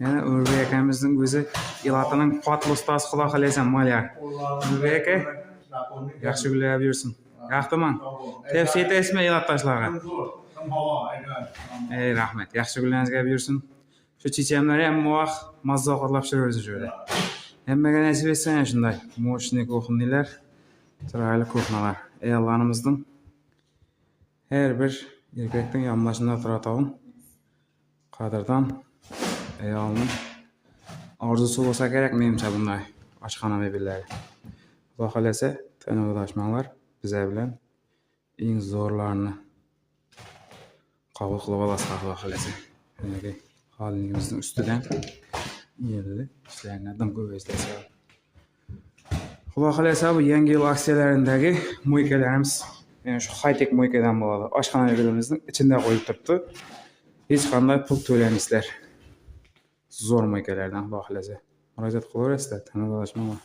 Yani Urbay akamizning o'zi ilatining qotli ustasi xudo xohlasa malyar. Urbay aka yaxshi gullab yursin. Yaxtiman. Tavsiya etasizmi ilat tashlarga? Rahmat. Yaxshi gullaringizga yursin. Shu chechamlari ham muvoq mazza ovqatlab pishiraversin şöyle. Hammaga nasib etsin shunday. Mo'shni ko'xnilar, chiroyli ko'xnalar. Ayollarimizning her bir erkekning yonboshida turadigan qadrdan ayolning orzusi bo'lsa kerak menimcha bunday oshxona mebellari. Xudo xolasa tanishmanglar bizlar bilan eng zo'rlarini qabul qilib olasizlar xudo xolasa. Shunday holimizning ustidan yerli ishlarni dim ko'paytirsa. Xudo xolasa bu yangi yil aksiyalarindagi mo'ykalarimiz yani şu high-tech mo'ykadan bo'ladi. Oshxona mebelimizning ichida qo'yib turibdi. Hech qanday pul to'lamaysizlar. Zo'r mo'ykalardan xudo xolasa. Murojaat qilaverasizlar, tanishmanglar.